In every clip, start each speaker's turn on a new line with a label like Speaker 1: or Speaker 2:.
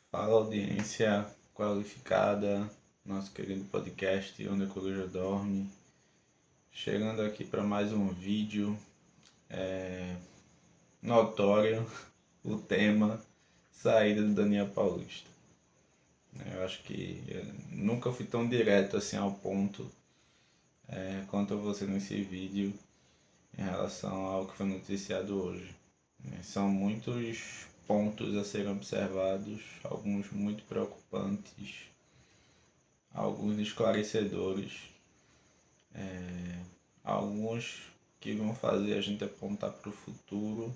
Speaker 1: Fala, audiência qualificada, nosso querido podcast Onde a Coruja Dorme. Chegando aqui para mais um vídeo notório, o tema saída do Daniel Paulista. Eu acho que eu nunca fui tão direto assim ao ponto quanto você nesse vídeo em relação ao que foi noticiado hoje. São muitos pontos a serem observados, alguns muito preocupantes, alguns esclarecedores, alguns que vão fazer a gente apontar para o futuro,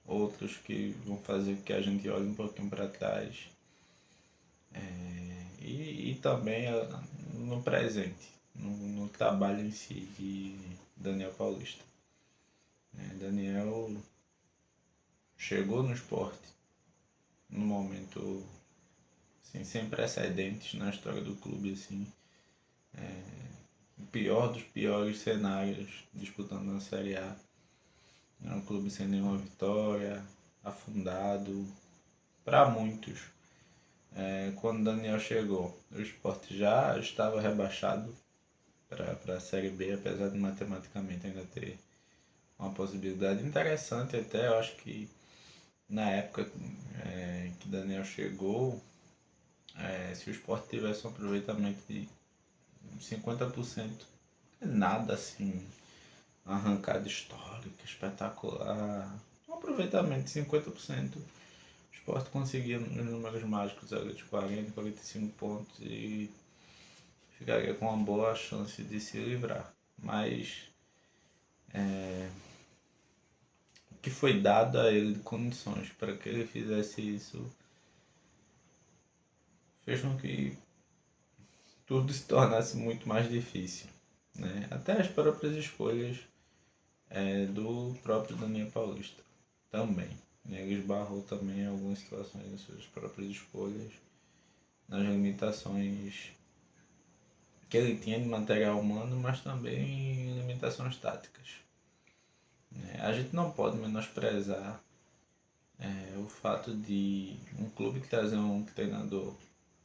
Speaker 1: outros que vão fazer que a gente olhe um pouquinho para trás, e também no presente, no trabalho em si de Daniel Paulista. Daniel chegou no esporte num momento assim, sem precedentes na história do clube, assim, o pior dos piores cenários disputando na Série A. É um clube sem nenhuma vitória, afundado para muitos. Quando Daniel chegou, o Sport já estava rebaixado para a Série B, apesar de matematicamente ainda ter uma possibilidade interessante até. Eu acho que na época que Daniel chegou, se o Sport tivesse um aproveitamento de 50%, nada assim, arrancada histórica, espetacular. Um aproveitamento de 50%. O Sport conseguia nos números mágicos ali de 40, 45 pontos e ficaria com uma boa chance de se livrar. Mas o que foi dado a ele de condições para que ele fizesse isso fez com que tudo se tornasse muito mais difícil. Até as próprias escolhas do próprio Daniel Paulista também. Ele esbarrou também em algumas situações nas suas próprias escolhas, nas limitações que ele tinha de material humano, mas também limitações táticas. A gente não pode menosprezar o fato de um clube trazer um treinador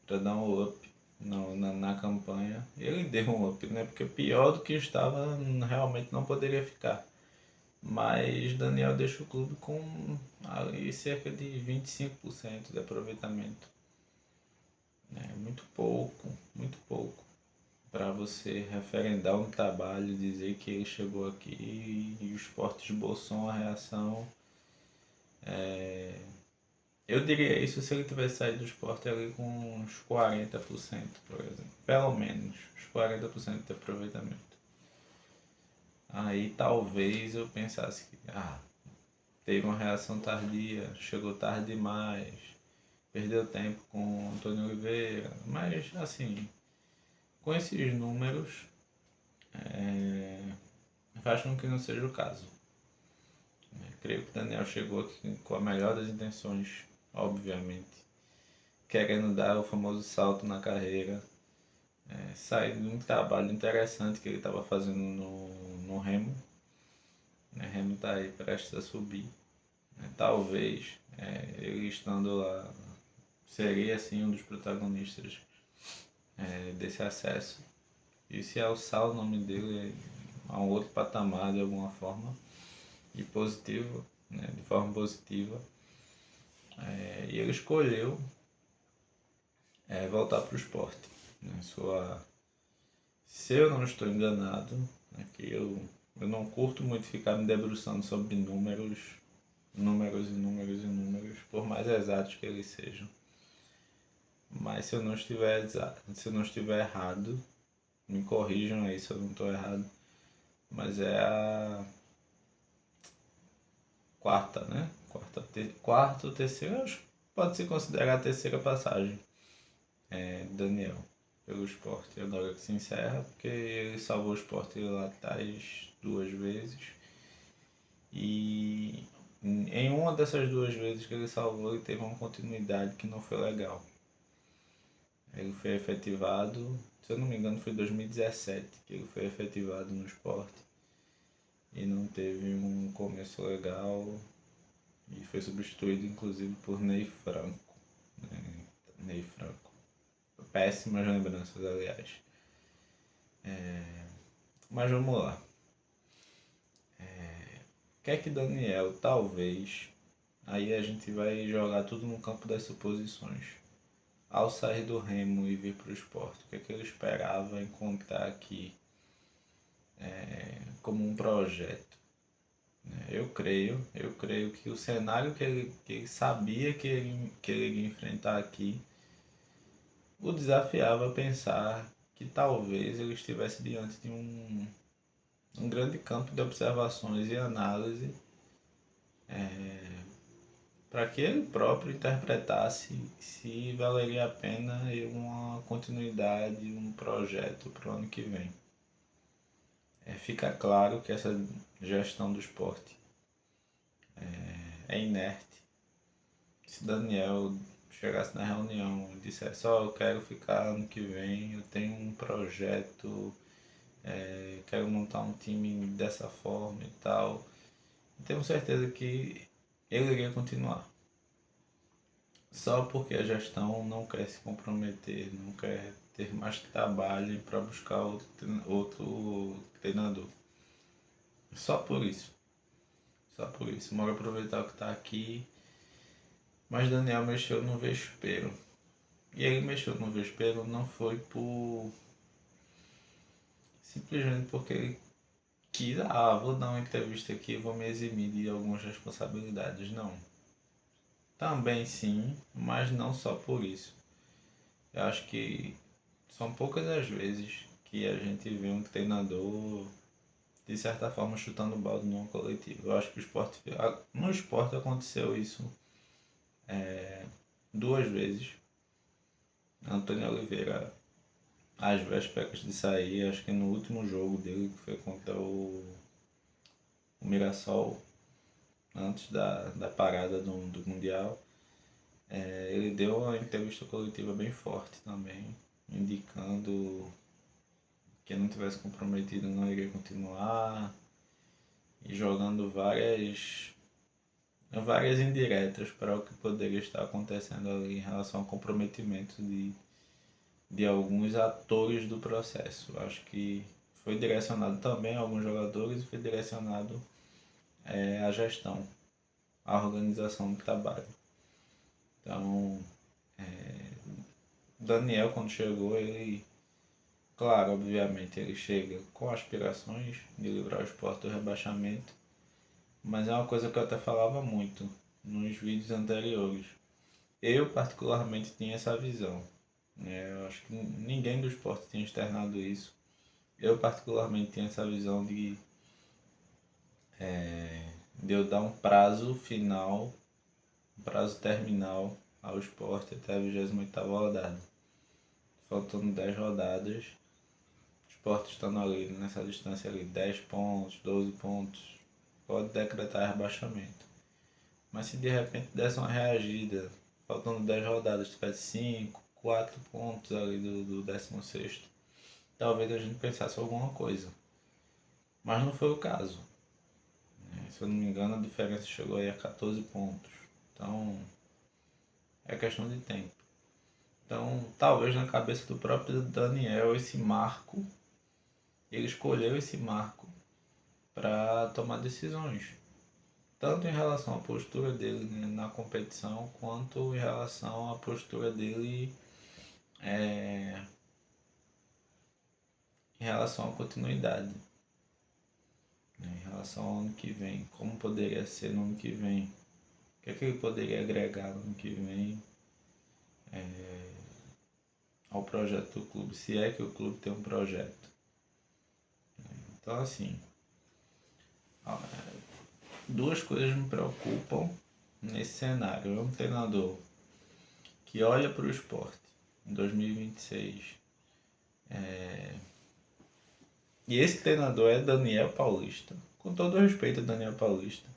Speaker 1: para dar um up na campanha. Ele deu um up, né? Porque pior do que estava realmente não poderia ficar. Mas Daniel deixa o clube com ali cerca de 25% de aproveitamento. Muito pouco para você referendar um trabalho, dizer que ele chegou aqui e o Sport esboçou uma reação. Eu diria isso se ele tivesse saído do Sport ali com uns 40%, por exemplo. Pelo menos uns 40% de aproveitamento. Aí talvez eu pensasse que teve uma reação tardia, chegou tarde demais, perdeu tempo com Antônio Oliveira, mas assim, com esses números, faz com que não seja o caso. Creio que Daniel chegou aqui com a melhor das intenções, obviamente, querendo dar o famoso salto na carreira, sair de um trabalho interessante que ele estava fazendo no Remo. Remo está aí prestes a subir. Talvez ele estando lá seria assim um dos protagonistas desse acesso. E se alçar o nome dele a um outro patamar de alguma forma, de forma positiva. E ele escolheu voltar para o esporte. Se eu não estou enganado, que eu não curto muito ficar me debruçando sobre números, por mais exatos que eles sejam. Mas se eu não estiver errado, me corrijam aí se eu não estou errado, mas é a quarta ou terceira, acho que pode se considerar a terceira passagem Daniel pelo Sport. Agora que se encerra, porque ele salvou o Sport lá atrás 2 vezes, e em uma dessas 2 vezes que ele salvou, ele teve uma continuidade que não foi legal. Ele foi efetivado, se eu não me engano foi em 2017 que ele foi efetivado no Sport e não teve um começo legal e foi substituído inclusive por Ney Franco. Ney Franco. Péssimas lembranças, aliás. Mas vamos lá. O que é que Daniel, talvez, aí a gente vai jogar tudo no campo das suposições. Ao sair do Remo e vir para o Sport, o que é que ele esperava encontrar aqui como um projeto? Eu creio que o cenário que ele sabia que ele iria enfrentar aqui o desafiava a pensar que talvez ele estivesse diante de um grande campo de observações e análise para que ele próprio interpretasse se valeria a pena uma continuidade, um projeto para o ano que vem. Fica claro que essa gestão do esporte é inerte. Se Daniel chegasse na reunião e dissesse, eu quero ficar ano que vem, eu tenho um projeto, quero montar um time dessa forma e tal, tenho certeza que ele iria continuar. Só porque a gestão não quer se comprometer, não quer ter mais trabalho para buscar outro treinador. Só por isso. Bora aproveitar que está aqui. Mas Daniel mexeu no vespeiro. E ele mexeu no vespeiro não foi simplesmente porque ele quis, vou dar uma entrevista aqui, vou me eximir de algumas responsabilidades. Não. Também sim, mas não só por isso. Eu acho que são poucas as vezes que a gente vê um treinador, de certa forma, chutando balde numa coletiva. Eu acho que no esporte aconteceu isso 2 vezes. Antônio Oliveira, às vésperas de sair, acho que no último jogo dele, que foi contra o Mirassol, antes da parada do Mundial, ele deu uma entrevista coletiva bem forte também, indicando que não tivesse comprometido não iria continuar, e jogando várias indiretas para o que poderia estar acontecendo ali em relação ao comprometimento de alguns atores do processo. Acho que foi direcionado também a alguns jogadores e foi direcionado à gestão, à organização do trabalho. Então, Daniel, quando chegou, ele, claro, obviamente, ele chega com aspirações de livrar o Sport do rebaixamento, mas é uma coisa que eu até falava muito nos vídeos anteriores. Eu, particularmente, tinha essa visão. Eu acho que ninguém do esporte tinha externado isso. Eu, particularmente, tinha essa visão de eu dar um prazo final, um prazo terminal ao esporte até a 28ª rodada. Faltando 10 rodadas, o esporte estando ali nessa distância ali, 10 pontos, 12 pontos, pode decretar rebaixamento. Mas se de repente desse uma reagida, faltando 10 rodadas, tivesse 5, 4 pontos ali do 16º, talvez a gente pensasse alguma coisa. Mas não foi o caso. Se eu não me engano, a diferença chegou aí a 14 pontos. Então, é questão de tempo. Então, talvez na cabeça do próprio Daniel, esse marco, ele escolheu esse marco para tomar decisões. Tanto em relação à postura dele, né, na competição, quanto em relação à postura dele em relação à continuidade. Em relação ao ano que vem, como poderia ser no ano que vem, o que é que ele poderia agregar no ano que vem ao projeto do clube, se é que o clube tem um projeto. Então, assim, 2 coisas me preocupam nesse cenário. É um treinador que olha para o esporte em 2026. E esse treinador é Daniel Paulista. Com todo respeito a Daniel Paulista.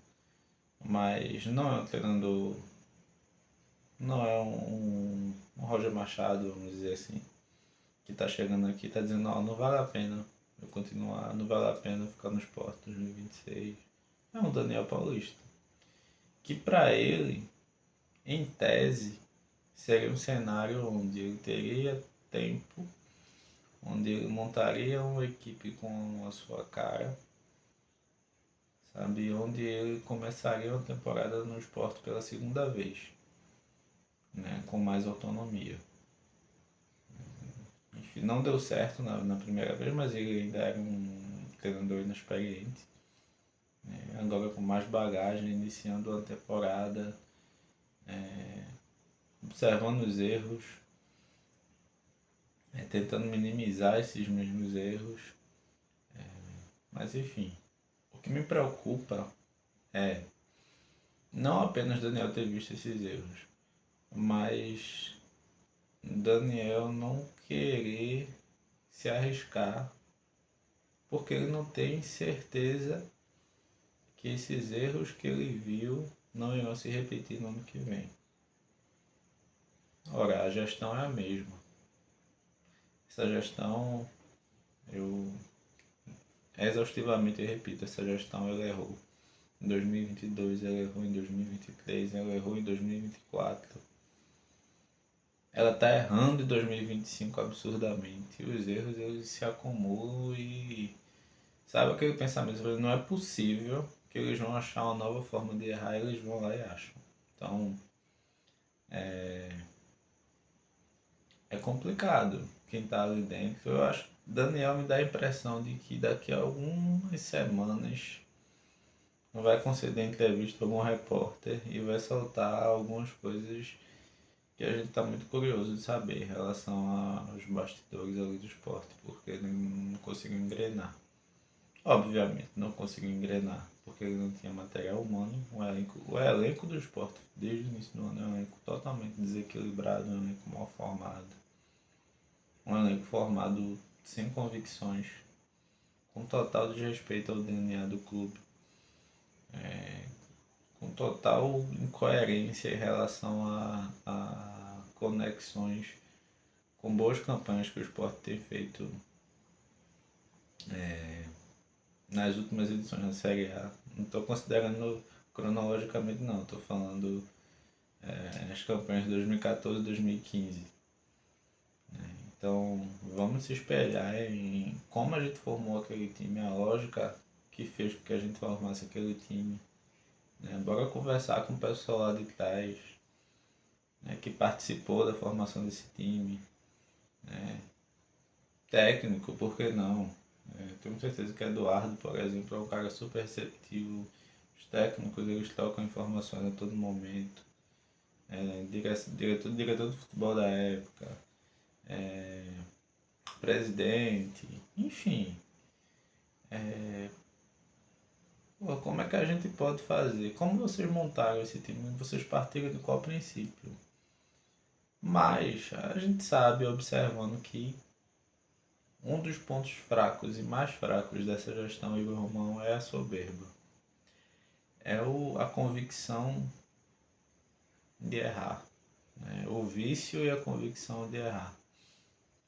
Speaker 1: Mas não é um treinador... Não é um Roger Machado, vamos dizer assim. Que está chegando aqui e está dizendo, não vale a pena eu continuar, não vale a pena ficar no esporte em 2026. É um Daniel Paulista. Que para ele, em tese, seria um cenário onde ele teria tempo, onde ele montaria uma equipe com a sua cara, sabe? Onde ele começaria uma temporada no esporte pela segunda vez, né? Com mais autonomia. Enfim, não deu certo na primeira vez, mas ele ainda era um treinador inexperiente. Né? Agora com mais bagagem, iniciando a temporada, observando os erros, tentando minimizar esses mesmos erros. Mas enfim, o que me preocupa é não apenas Daniel ter visto esses erros, mas Daniel não querer se arriscar porque ele não tem certeza que esses erros que ele viu não irão se repetir no ano que vem. Ora, a gestão é a mesma. Essa gestão, eu exaustivamente repito, essa gestão ela errou. Em 2022, ela errou em 2023, ela errou em 2024. Ela está errando em 2025 absurdamente. E os erros eles se acumulam e sabe aquele pensamento, não é possível que eles vão achar uma nova forma de errar, eles vão lá e acham. Então, é complicado quem está ali dentro. Eu acho que Daniel me dá a impressão de que daqui a algumas semanas vai conceder entrevista a algum repórter e vai soltar algumas coisas que a gente está muito curioso de saber em relação aos bastidores ali do esporte, porque ele não conseguiu engrenar. Obviamente não conseguiu engrenar, porque ele não tinha material humano. O elenco do esporte, desde o início do ano, é um elenco totalmente desequilibrado, um elenco mal formado. Um elenco formado sem convicções, com total desrespeito ao DNA do clube, com total incoerência em relação a conexões com boas campanhas que o esporte tem feito nas últimas edições da Série A. Não estou considerando cronologicamente não, estou falando as campanhas de 2014 e 2015. Então vamos se espelhar em como a gente formou aquele time, a lógica que fez com que a gente formasse aquele time. Bora conversar com o pessoal lá de trás, que participou da formação desse time. Técnico, por que não? Tenho certeza que Eduardo, por exemplo, é um cara super receptivo. Os técnicos eles trocam informações a todo momento. Diretor de futebol da época, presidente, enfim. Como é que a gente pode fazer? Como vocês montaram esse time? Vocês partiram de qual princípio? Mas a gente sabe, observando que um dos pontos fracos e mais fracos dessa gestão Igor Romão é a soberba. É a convicção de errar. O vício e a convicção de errar.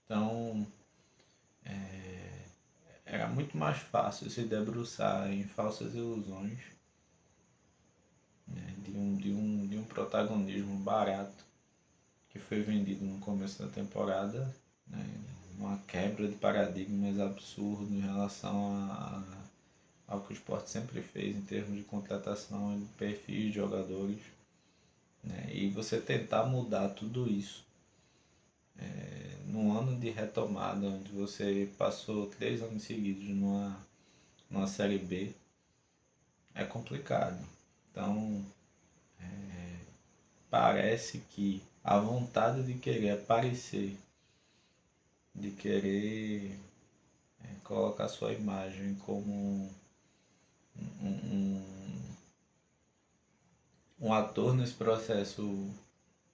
Speaker 1: Então, era muito mais fácil se debruçar em falsas ilusões, de um protagonismo barato que foi vendido no começo da temporada, uma quebra de paradigmas absurdo em relação ao que o esporte sempre fez em termos de contratação e de perfis de jogadores, e você tentar mudar tudo isso num ano de retomada, onde você passou 3 anos seguidos numa Série B, é complicado. Então, parece que a vontade de querer aparecer, de querer colocar sua imagem como um ator nesse processo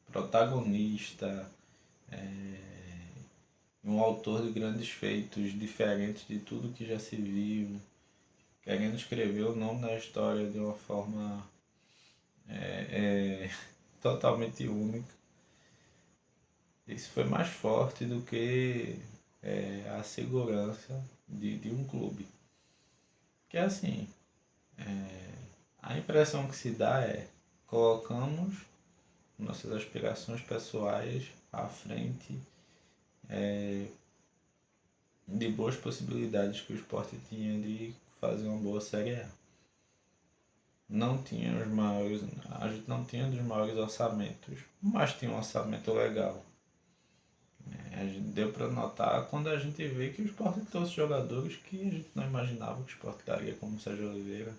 Speaker 1: protagonista, um autor de grandes feitos, diferentes de tudo que já se viu, querendo escrever o nome da história de uma forma totalmente única. Isso foi mais forte do que a segurança de um clube. Que é assim, a impressão que se dá é colocamos nossas aspirações pessoais à frente de boas possibilidades que o Sport tinha de fazer uma boa Série A. Não tinha a gente não tinha dos maiores orçamentos, mas tinha um orçamento legal. A gente deu para notar quando a gente vê que o Sport trouxe jogadores que a gente não imaginava que o Sport daria, como o Sérgio Oliveira,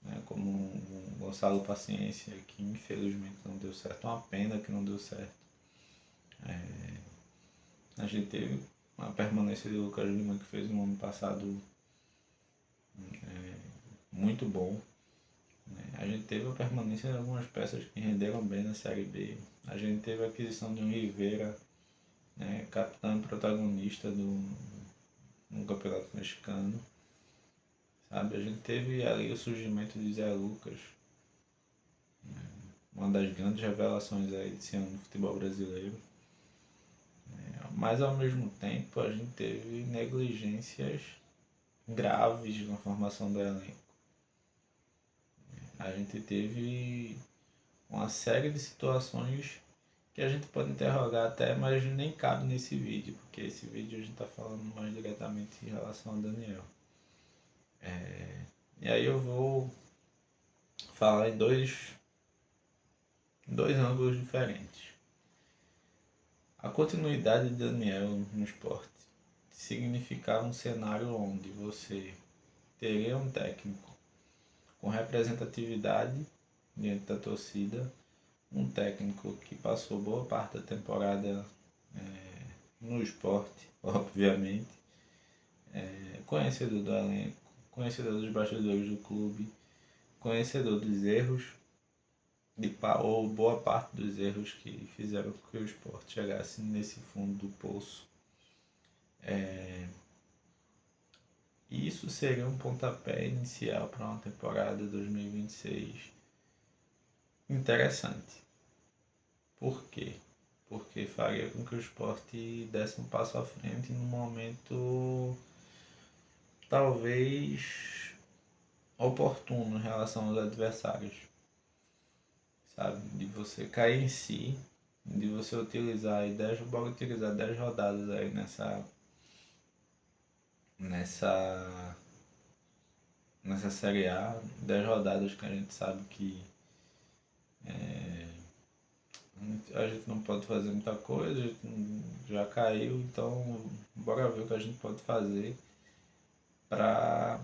Speaker 1: né, como o Gonçalo Paciência, que infelizmente não deu certo. Uma pena que não deu certo. A gente teve uma permanência de Lucas Lima, que fez no ano passado muito bom. A gente teve a permanência de algumas peças que renderam bem na Série B. A gente teve a aquisição de um Rivera, né, capitão e protagonista no Campeonato Mexicano. Sabe? A gente teve ali o surgimento de Zé Lucas, uma das grandes revelações aí desse ano no futebol brasileiro. Mas ao mesmo tempo a gente teve negligências graves na formação do elenco. A gente teve uma série de situações que a gente pode interrogar até, mas nem cabe nesse vídeo, porque esse vídeo a gente está falando mais diretamente em relação a Daniel. E aí eu vou falar em dois ângulos diferentes. A continuidade de Daniel no Sport significava um cenário onde você teria um técnico com representatividade diante da torcida, um técnico que passou boa parte da temporada no Sport, obviamente, conhecedor do elenco, conhecedor dos bastidores do clube, conhecedor dos erros, ou boa parte dos erros que fizeram com que o Sport chegasse nesse fundo do poço. Isso seria um pontapé inicial para uma temporada 2026 interessante. Por quê? Porque faria com que o Sport desse um passo à frente num momento talvez oportuno em relação aos adversários. Sabe? De você cair em si, de você utilizar 10 rodadas aí nessa Série A, 10 rodadas que a gente sabe que a gente não pode fazer muita coisa, a gente já caiu, então bora ver o que a gente pode fazer para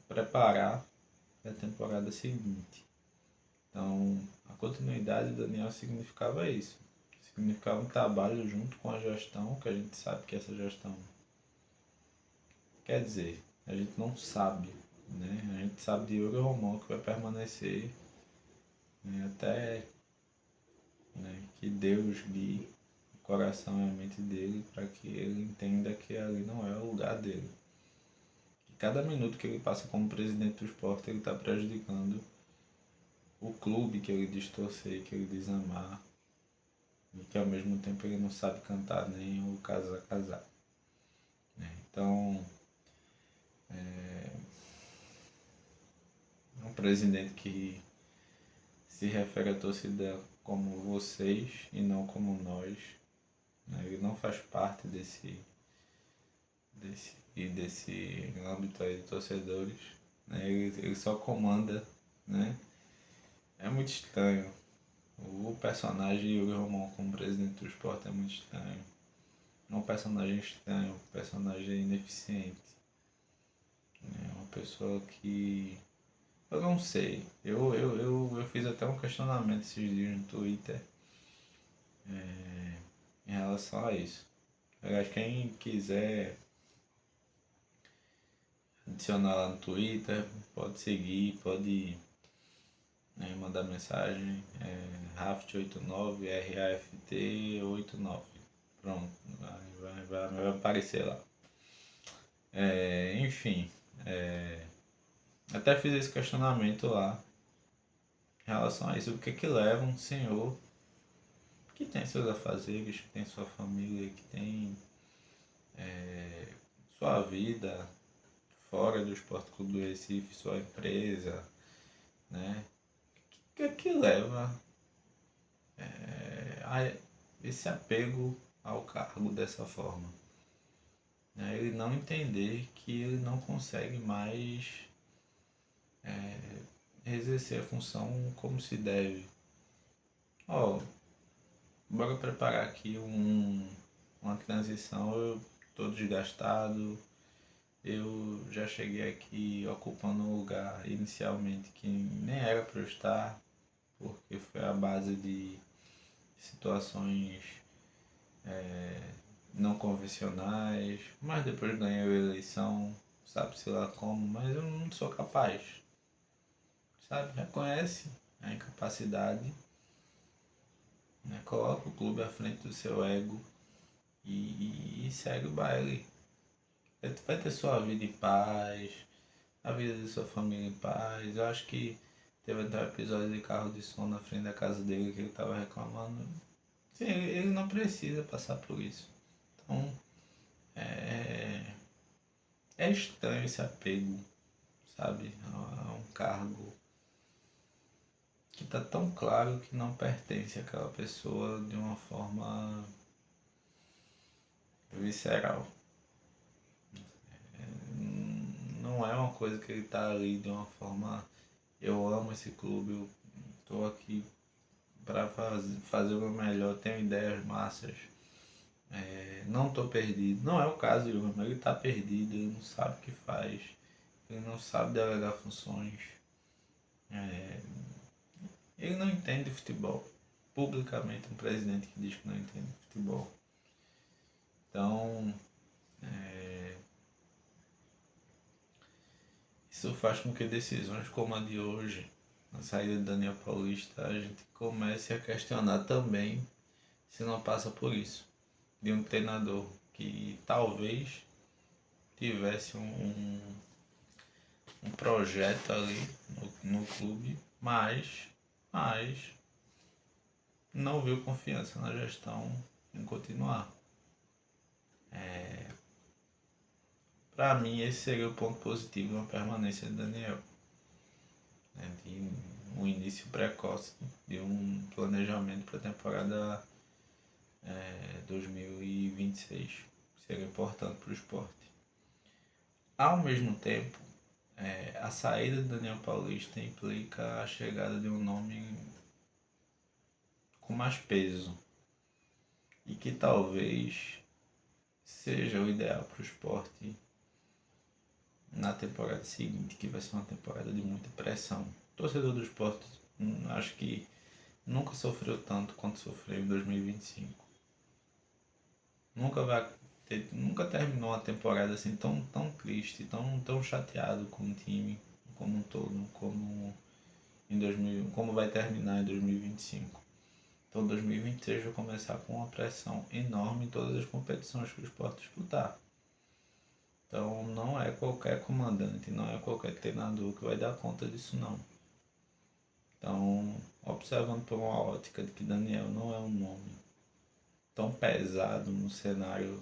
Speaker 1: preparar a temporada seguinte. Então, a continuidade do Daniel significava isso. Significava um trabalho junto com a gestão, que a gente sabe que essa gestão... Quer dizer, a gente não sabe, né? A gente sabe de Yuri Romão que vai permanecer, né, até, né, que Deus guie o coração e a mente dele para que ele entenda que ali não é o lugar dele. Que cada minuto que ele passa como presidente do Sport, ele está prejudicando o clube que ele diz torcer, que ele diz amar, e que ao mesmo tempo ele não sabe cantar nem o casar. Então, um presidente que se refere à torcida como vocês e não como nós, né? Ele não faz parte desse âmbito aí de torcedores, né? Ele só comanda, né? É muito estranho. O personagem Yuri Romão como presidente do Sport é muito estranho. É um personagem estranho, um personagem ineficiente. É uma pessoa que... Eu não sei. Eu fiz até um questionamento esses dias no Twitter em relação a isso. Aliás, quem quiser adicionar lá no Twitter, pode seguir, pode mandar mensagem, Raft89, RAFT89. Pronto, vai aparecer lá. Enfim, até fiz esse questionamento lá em relação a isso. O que leva um senhor que tem seus afazeres, que tem sua família, que tem sua vida fora do Esporte Clube do Recife, sua empresa, né? O que leva esse apego ao cargo dessa forma. Né? Ele não entender que ele não consegue mais exercer a função como se deve. Bora preparar aqui uma transição. Eu estou desgastado, eu já cheguei aqui ocupando um lugar inicialmente que nem era para eu estar, porque foi a base de situações não convencionais, mas depois ganhei a eleição, sabe-se lá como, mas eu não sou capaz, sabe? Reconhece a incapacidade, né? Coloca o clube à frente do seu ego e segue o baile. Vai ter sua vida em paz, a vida de sua família em paz. Eu acho que teve até um episódio de carro de som na frente da casa dele que ele estava reclamando. Sim, ele não precisa passar por isso. Então, é estranho esse apego, sabe, a um cargo que está tão claro que não pertence àquela pessoa de uma forma visceral. Não é uma coisa que ele está ali de uma forma, eu amo esse clube, eu estou aqui para fazer o meu melhor, tenho ideias massas, não estou perdido. Não é o caso de Wilmer, ele está perdido, ele não sabe o que faz, ele não sabe delegar funções, ele não entende futebol. Publicamente, um presidente que diz que não entende futebol. Então, isso faz com que decisões como a de hoje, a saída de Daniel Paulista, a gente comece a questionar também se não passa por isso. De um treinador que talvez tivesse um projeto ali no clube, mas não viu confiança na gestão em continuar. Para mim, esse seria o ponto positivo de uma permanência de Daniel. De um início precoce de um planejamento para a temporada 2026. Seria importante para o esporte. Ao mesmo tempo, a saída de Daniel Paulista implica a chegada de um nome com mais peso e que talvez seja o ideal para o esporte na temporada seguinte, que vai ser uma temporada de muita pressão. O torcedor do esporte acho que nunca sofreu tanto quanto sofreu em 2025. Nunca terminou uma temporada assim tão triste, tão chateado com o time como um todo, como vai terminar em 2025. Então 2026 vai começar com uma pressão enorme em todas as competições que o esporte disputar. Então não é qualquer comandante, não é qualquer treinador que vai dar conta disso não. Então, observando por uma ótica de que Daniel não é um nome tão pesado no cenário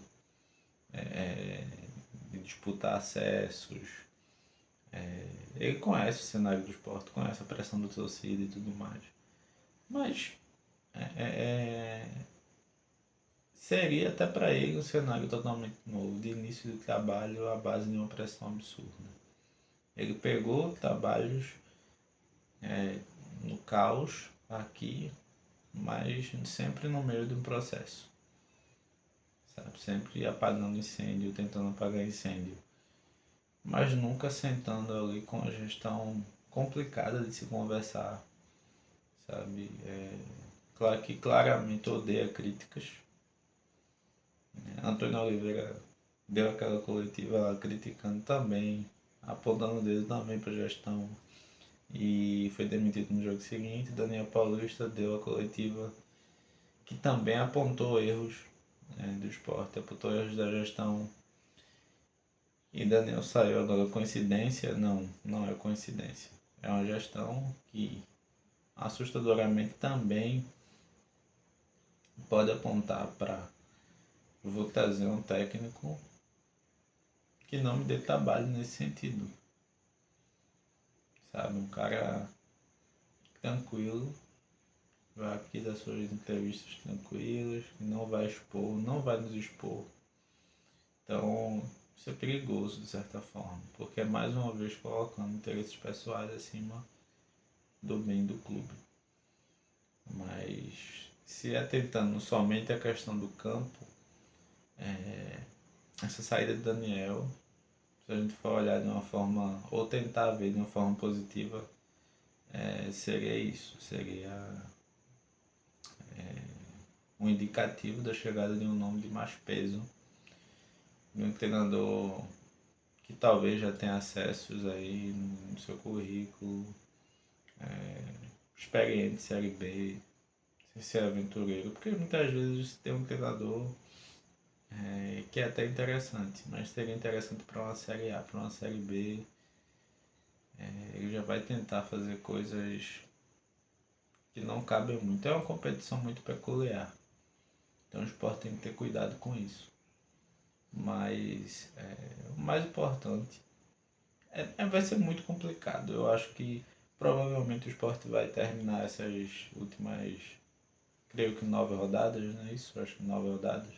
Speaker 1: de disputar acessos, ele conhece o cenário do esporte, conhece a pressão da torcida e tudo mais. Mas seria até para ele um cenário totalmente novo, de início de trabalho à base de uma pressão absurda. Ele pegou trabalhos no caos aqui, mas sempre no meio de um processo, sabe? Sempre apagando incêndio, tentando apagar incêndio, mas nunca sentando ali com a gestão complicada de se conversar, sabe? Claro que claramente odeia críticas. Antônio Oliveira deu aquela coletiva lá criticando também, apontando o dedo também para a gestão e foi demitido no jogo seguinte. Daniel Paulista deu a coletiva que também apontou erros do esporte, apontou erros da gestão. E Daniel saiu agora. Coincidência? Não, não é coincidência. É uma gestão que assustadoramente também pode apontar para vou trazer um técnico que não me dê trabalho nesse sentido. Sabe, um cara tranquilo, vai aqui dar suas entrevistas tranquilas, que não vai expor, não vai nos expor. Então, isso é perigoso de certa forma, porque é mais uma vez colocando interesses pessoais acima do bem do clube. Mas se atentando somente à questão do campo, essa saída de Daniel, se a gente for olhar de uma forma, ou tentar ver de uma forma positiva, seria isso, seria um indicativo da chegada de um nome de mais peso, de um treinador que talvez já tenha acessos aí no seu currículo, experiente em Série B, sem ser aventureiro, porque muitas vezes tem um treinador que é até interessante, mas seria interessante para uma Série A, para uma Série B, ele já vai tentar fazer coisas que não cabem muito. É uma competição muito peculiar, então o Sport tem que ter cuidado com isso. Mas o mais importante vai ser muito complicado. Eu acho que provavelmente o Sport vai terminar essas últimas, creio que 9 rodadas, não é isso? Eu acho que 9 rodadas,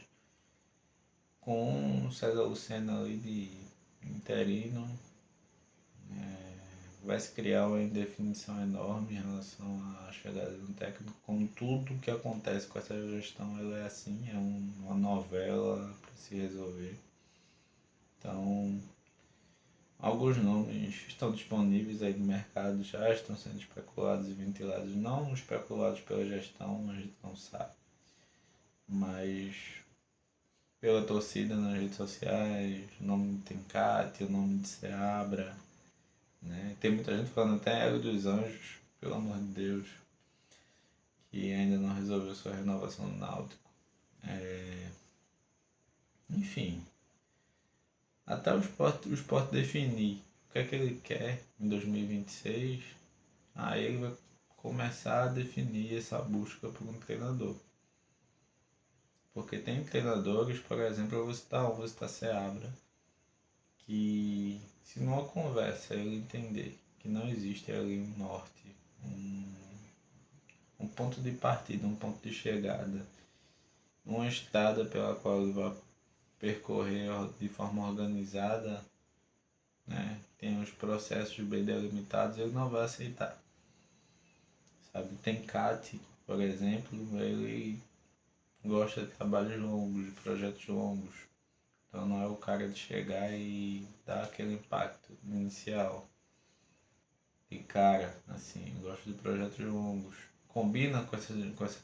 Speaker 1: com o César Lucena ali de interino. Vai se criar uma indefinição enorme em relação à chegada de um técnico. Como tudo que acontece com essa gestão, ela é assim, é uma novela para se resolver. Então, alguns nomes estão disponíveis aí no mercado, já estão sendo especulados e ventilados, não especulados pela gestão, a gente não sabe, mas pela torcida nas redes sociais, o nome de Tencate, o nome de Seabra, né? Tem muita gente falando até Hélio dos Anjos, pelo amor de Deus, que ainda não resolveu sua renovação no Náutico. Enfim, até o Sport definir o que é que ele quer em 2026, aí ele vai começar a definir essa busca por um treinador. Porque tem treinadores, por exemplo, eu vou citar Seabra, que se numa conversa ele entender que não existe ali um norte, um ponto de partida, um ponto de chegada, uma estrada pela qual ele vai percorrer de forma organizada, né? Tem os processos bem delimitados, ele não vai aceitar. Sabe? Tem Cate, por exemplo, ele gosta de trabalhos longos, de projetos longos. Então não é o cara de chegar e dar aquele impacto inicial. E cara, assim, gosta de projetos longos. Combina com essa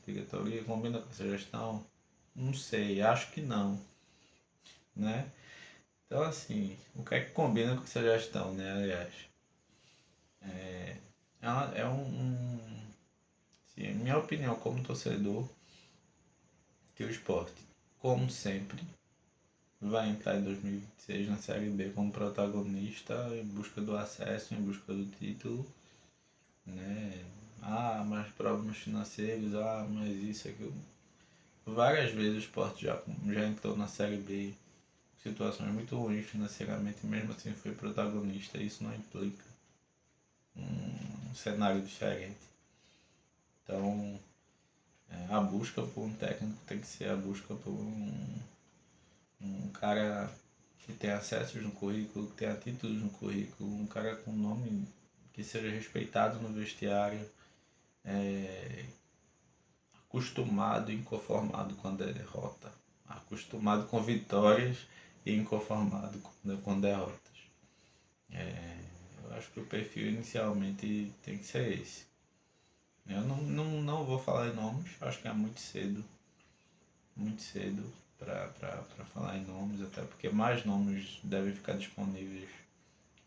Speaker 1: diretoria? Combina com essa gestão? Não sei, acho que não, né? Então assim, o que é que combina com essa gestão, né, aliás? Sim, minha opinião como torcedor, que o Sport, como sempre, vai entrar em 2026 na Série B como protagonista em busca do acesso, em busca do título, né? Ah, mas problemas financeiros, mas isso, aquilo. Várias vezes o Sport já entrou na Série B, situações muito ruins financeiramente, mesmo assim foi protagonista. Isso não implica um cenário diferente. Então, a busca por um técnico tem que ser a busca por um cara que tenha acessos no currículo, que tenha títulos no currículo, um cara com nome que seja respeitado no vestiário, acostumado e inconformado com a derrota, acostumado com vitórias e inconformado com derrotas. Eu acho que o perfil inicialmente tem que ser esse. Eu não vou falar em nomes, acho que é muito cedo para falar em nomes, até porque mais nomes devem ficar disponíveis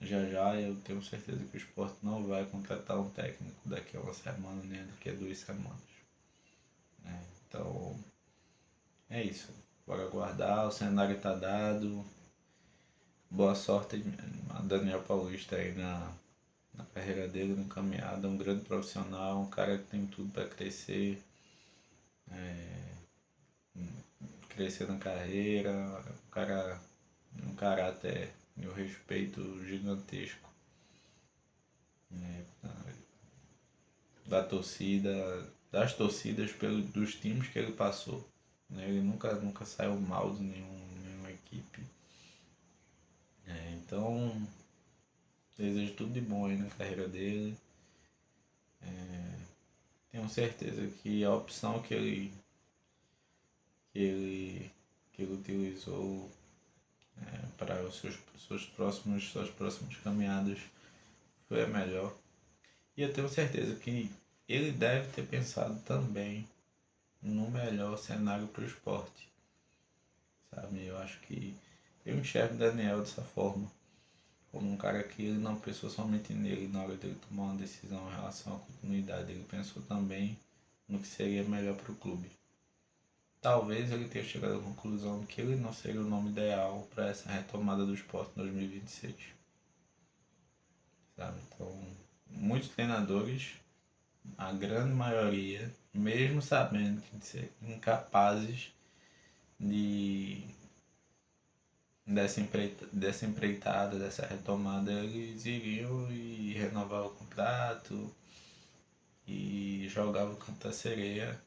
Speaker 1: já já. Eu tenho certeza que o Sport não vai contratar um técnico daqui a uma semana, nem daqui a 2 semanas. Então, é isso. Bora aguardar, o cenário está dado. Boa sorte a Daniel Paulista aí na carreira dele, na caminhada. Um grande profissional, um cara que tem tudo para crescer. Crescer na carreira, um caráter e um respeito gigantesco, né, da torcida. das torcidas, dos times que ele passou. Né? Ele nunca saiu mal de nenhuma equipe. Então, desejo tudo de bom aí na carreira dele. Tenho certeza que a opção que ele utilizou para suas próximas caminhadas foi a melhor. E eu tenho certeza que ele deve ter pensado também no melhor cenário para o esporte. Sabe? Eu acho que eu enxergo o Daniel dessa forma, como um cara que ele não pensou somente nele na hora dele tomar uma decisão em relação à continuidade. Ele pensou também no que seria melhor para o clube. Talvez ele tenha chegado à conclusão que ele não seria o nome ideal para essa retomada do esporte em 2026. Sabe? Então, muitos treinadores, a grande maioria, mesmo sabendo que ser incapazes dessa empreitada, dessa retomada, eles iriam e renovar o contrato e jogar o canto da sereia.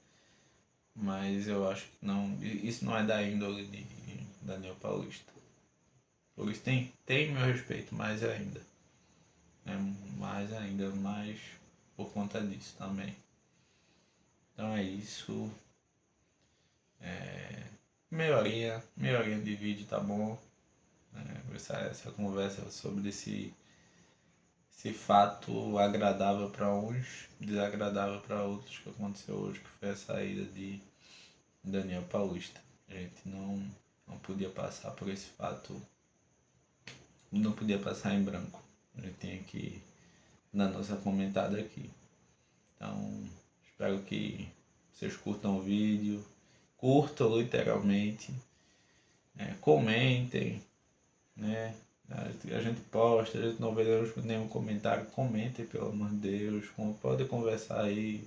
Speaker 1: Mas eu acho que não, isso não é da índole de Daniel Paulista. Por isso tem meu respeito mais ainda. Mais por conta disso também. Então é isso. Meia horinha de vídeo tá bom. Essa conversa sobre esse fato agradável para uns, desagradável para outros que aconteceu hoje, que foi a saída de Daniel Paulista. A gente não podia passar por esse fato, não podia passar em branco. A gente tinha que dar nossa comentada aqui. Então, espero que vocês curtam o vídeo, curtam literalmente, comentem, né? A gente posta, a gente não vê nenhum comentário, comentem, pelo amor de Deus, pode conversar aí,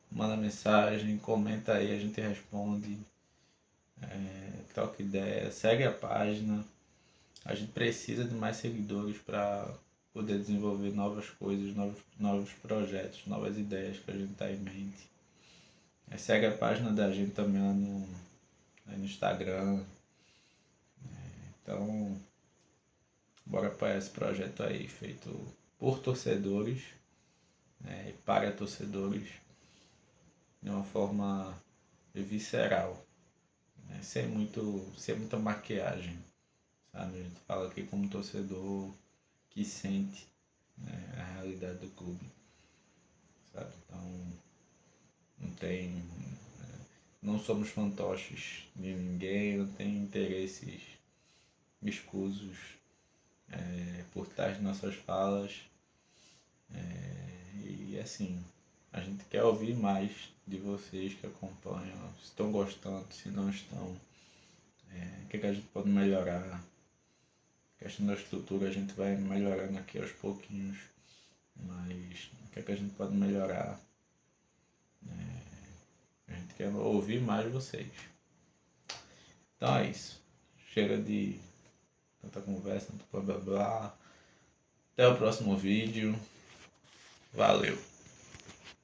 Speaker 1: manda mensagem, comenta aí, a gente responde, troca ideia, segue a página. A gente precisa de mais seguidores para poder desenvolver novas coisas, novos projetos, novas ideias que a gente está em mente. Segue a página da gente também lá no Instagram. Então, bora apoiar esse projeto aí, feito por torcedores, e para torcedores, de uma forma visceral, sem muita maquiagem, sabe? A gente fala aqui como torcedor que sente, a realidade do clube, sabe? Então, não somos fantoches de ninguém, não tem interesses escusos por trás de nossas falas. E assim, a gente quer ouvir mais de vocês que acompanham, se estão gostando, se não estão, o que a gente pode melhorar. A questão da estrutura a gente vai melhorando aqui aos pouquinhos, mas o que a gente pode melhorar. A gente quer ouvir mais vocês. Então é isso. Chega de tanta conversa, tanto blá blá blá. Até o próximo vídeo. Valeu!